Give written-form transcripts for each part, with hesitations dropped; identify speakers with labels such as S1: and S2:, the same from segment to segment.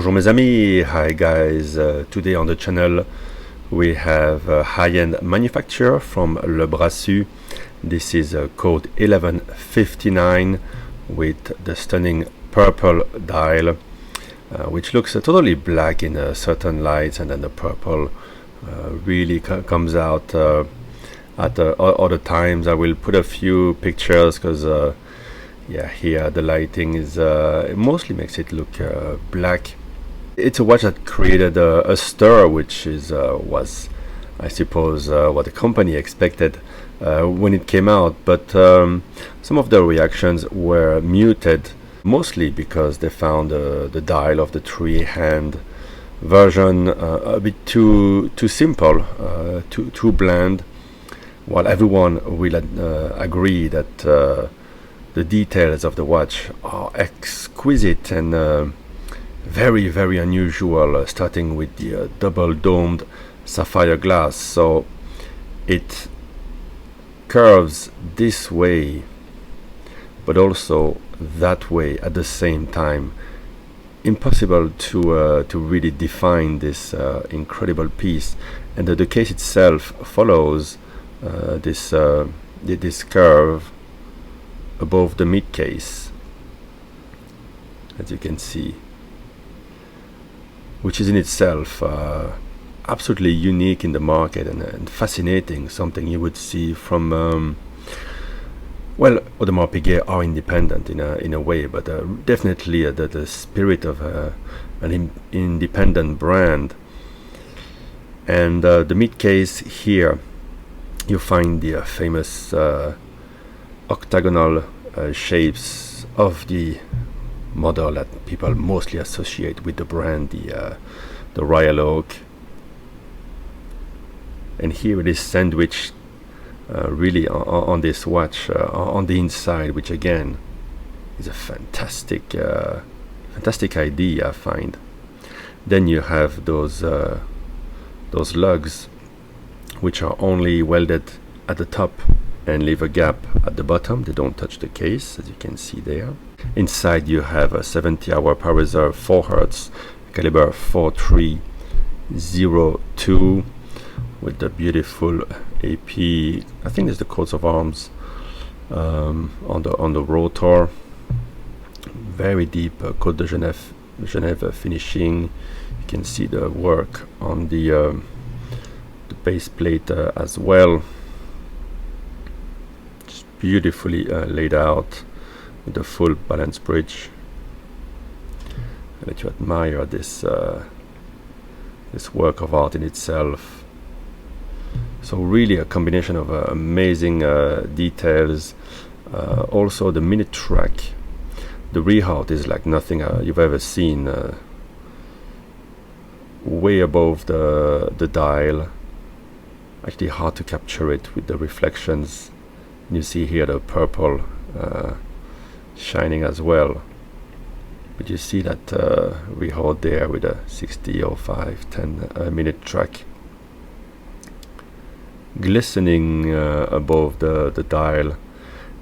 S1: Bonjour mes amis, hi guys, today on the channel we have a high-end manufacturer from Le Brassus. This is code 1159 with the stunning purple dial, which looks totally black in certain lights, and then the purple really comes out at other times. I will put a few pictures because yeah, here the lighting is it mostly makes it look black. It's a watch that created a stir, which is was, I suppose, what the company expected when it came out. But some of the reactions were muted, mostly because they found the dial of the three-hand version a bit too simple, too bland. While everyone will agree that the details of the watch are exquisite and very, very unusual, starting with the double domed sapphire glass. So it curves this way but also that way at the same time. Impossible to really define this incredible piece, and the case itself follows this curve above the mid case, as you can see, which is in itself absolutely unique in the market and fascinating, something you would see from well, Audemars Piguet are independent in a way, but definitely the spirit of an independent brand. And the mid case here, you find the famous octagonal shapes of the model that people mostly associate with the brand, the Royal Oak. And here it is sandwiched really on this watch on the inside, which again is a fantastic idea, I find. Then you have those lugs, which are only welded at the top and leave a gap at the bottom. They don't touch the case, as you can see there. Inside you have a 70-hour power reserve, 4 Hz, caliber 4302, with the beautiful AP, I think it's the coats of arms on the rotor. Very deep Côte de Genève finishing. You can see the work on the base plate as well. Just beautifully laid out with the full balance bridge. I'll let you admire this work of art in itself. So really a combination of amazing details. Also the minute track, the rehaut is like nothing you've ever seen. Way above the dial. Actually hard to capture it with the reflections. You see here the purple shining as well. But you see that rehaut there with a 60:05:10 minute track. Glistening above the dial,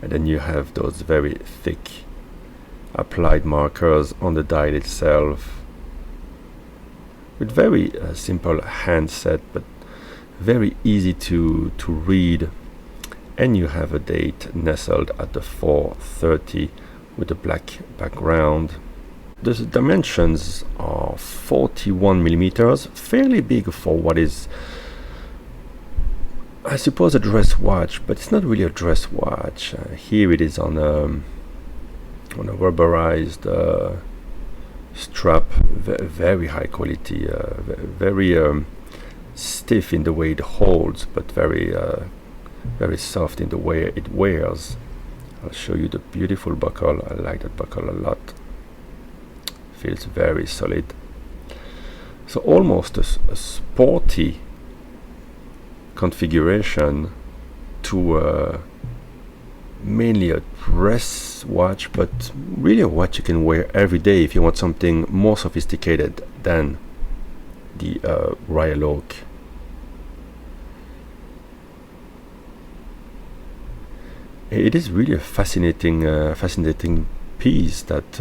S1: and then you have those very thick applied markers on the dial itself, with very simple handset, but very easy to read. And you have a date nestled at the 4:30 with a black background. The dimensions are 41 millimeters, fairly big for what is, I suppose, a dress watch, but it's not really a dress watch. Here it is on a rubberized strap, very high quality, very stiff in the way it holds, but very soft in the way it wears. I'll show you the beautiful buckle. I like that buckle a lot. Feels very solid. So almost a sporty configuration to mainly a dress watch, but really a watch you can wear every day if you want something more sophisticated than the Royal Oak. It is really a fascinating piece that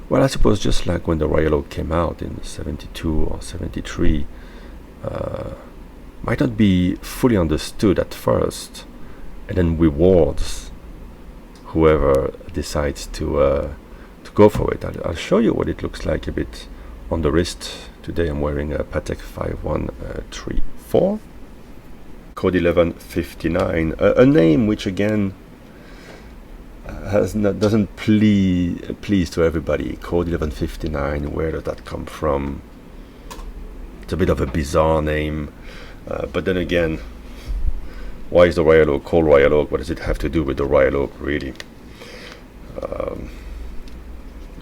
S1: Well, I suppose just like when the Royal Oak came out in 72 or 73, might not be fully understood at first, and then rewards whoever decides to go for it. I'll show you what it looks like a bit on the wrist. Today I'm wearing a Patek 5134. Code 1159, a name which again doesn't please to everybody. Code 1159, where does that come from? It's a bit of a bizarre name, but then again, why is the Royal Oak called Royal Oak? What does it have to do with the Royal Oak, really?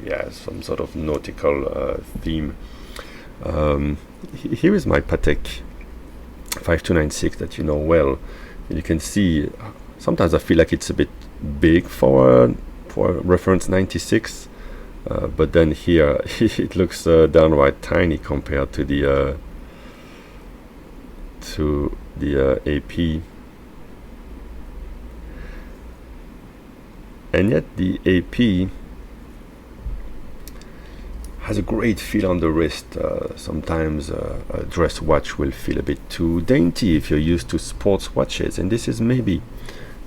S1: Yeah, some sort of nautical theme. Here is my Patek 5296 that you know well. You can see sometimes I feel like it's a bit big for reference 96, but then here it looks downright tiny compared to the AP, and yet the AP has a great feel on the wrist. Sometimes a dress watch will feel a bit too dainty if you're used to sports watches, and this is maybe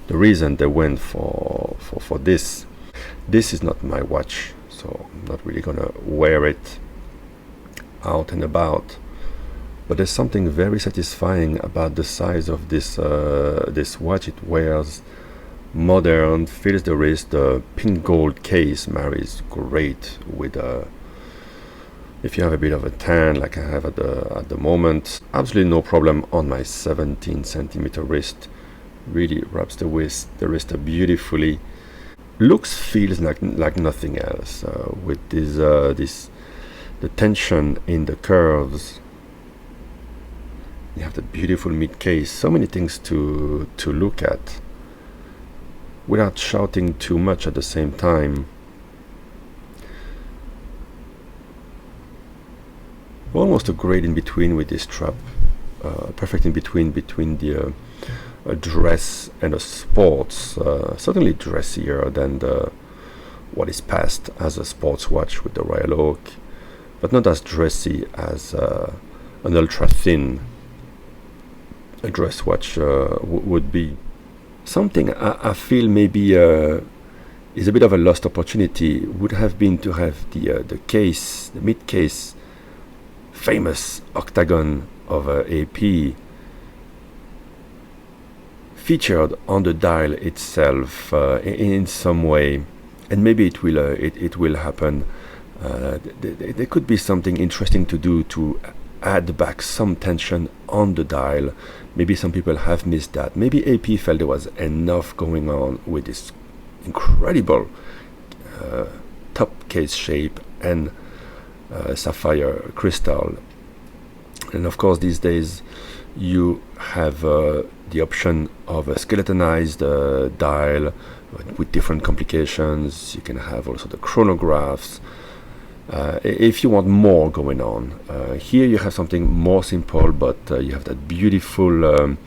S1: the reason they went for this. This is not my watch, so I'm not really gonna wear it out and about. But there's something very satisfying about the size of this watch. It wears modern, feels the wrist. The pink gold case marries great with if you have a bit of a tan like I have at the moment. Absolutely no problem on my 17 centimeter wrist. Really wraps the wrist beautifully. Looks, feels like nothing else, with the tension in the curves. You have the beautiful mid case. So many things to look at without shouting too much at the same time. Almost a great in between with this strap, perfect in between the a dress and a sports, certainly dressier than what is passed as a sports watch with the Royal Oak, but not as dressy as an ultra thin dress watch would be. Something I feel maybe is a bit of a lost opportunity would have been to have the case, the mid case, famous octagon of AP featured on the dial itself in some way, and maybe it will happen. There could be something interesting to do to add back some tension on the dial. Maybe some people have missed that. Maybe AP felt there was enough going on with this incredible top case shape and sapphire crystal. And of course these days you have the option of a skeletonized dial with different complications. You can have also the chronographs if you want more going on. Here you have something more simple, but you have that beautiful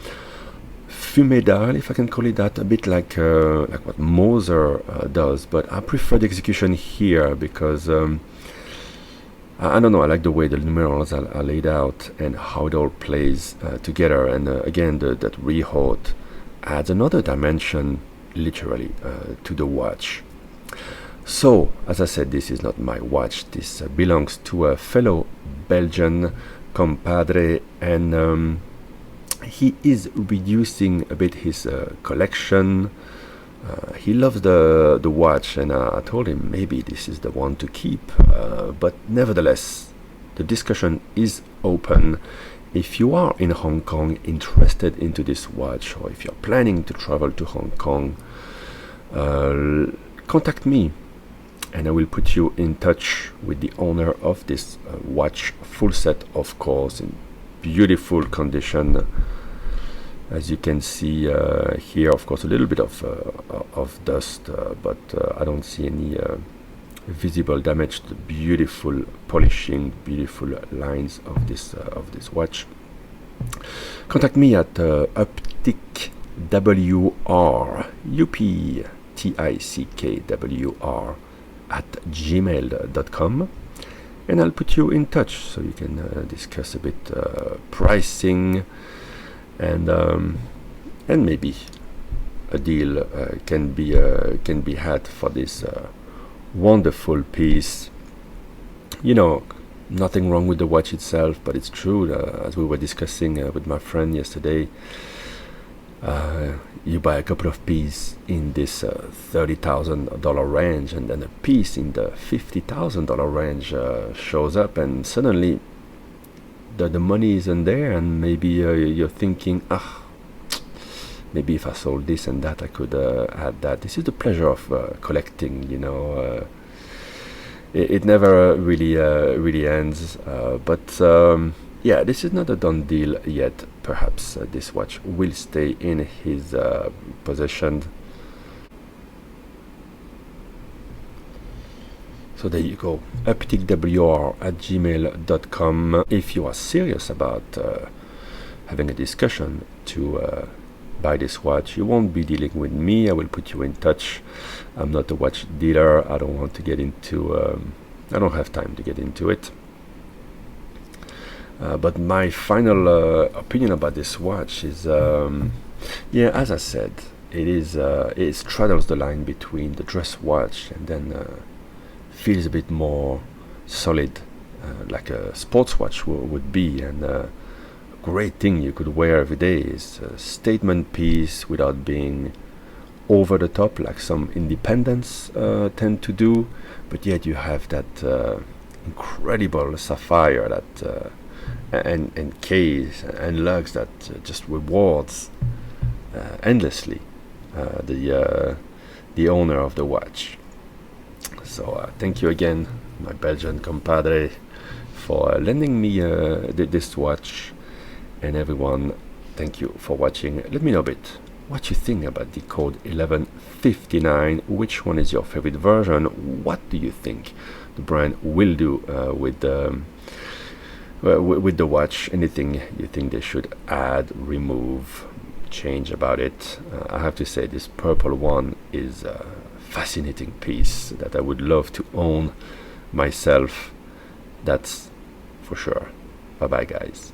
S1: fumé dial, if I can call it that, a bit like what Moser does, but I prefer the execution here because I don't know, I like the way the numerals are laid out and how it all plays together. And again, that rehaut adds another dimension, literally, to the watch. So, as I said, this is not my watch. This belongs to a fellow Belgian compadre, and he is reducing a bit his collection. He loves the watch, and I told him maybe this is the one to keep, but nevertheless the discussion is open. If you are in Hong Kong interested into this watch, or if you're planning to travel to Hong Kong, contact me and I will put you in touch with the owner of this watch, full set of course, in beautiful condition. As you can see here, of course, a little bit of dust, but I don't see any visible damage. The beautiful polishing, beautiful lines of this watch. Contact me at Uptick WR, UPTICKWR at gmail.com, and I'll put you in touch so you can discuss a bit pricing, and maybe a deal can be had for this wonderful piece. You know, nothing wrong with the watch itself, but it's true, as we were discussing with my friend yesterday, you buy a couple of pieces in this $30,000 range, and then a piece in the $50,000 range shows up, and suddenly the money isn't there, and maybe you're thinking, maybe if I sold this and that, I could add that. This is the pleasure of collecting, you know. It never really ends, but yeah, this is not a done deal yet. Perhaps this watch will stay in his possession. So there you go, uptickwr@gmail.com. If you are serious about having a discussion to buy this watch, you won't be dealing with me. I will put you in touch. I'm not a watch dealer. I don't want to get into I don't have time to get into it. But my final opinion about this watch is, yeah, as I said, it straddles the line between the dress watch and then feels a bit more solid, like a sports watch would be, and a great thing you could wear every day. Is a statement piece without being over the top like some independents tend to do, but yet you have that incredible sapphire that and case and lugs that just rewards endlessly the owner of the watch. So thank you again, my Belgian compadre, for lending me this watch, and everyone, thank you for watching. Let me know a bit what you think about the Code 1159. Which one is your favorite version? What do you think the brand will do with the watch? Anything you think they should add, remove, change about it? I have to say, this purple one is a fascinating piece that I would love to own myself. That's for sure. Bye bye, guys.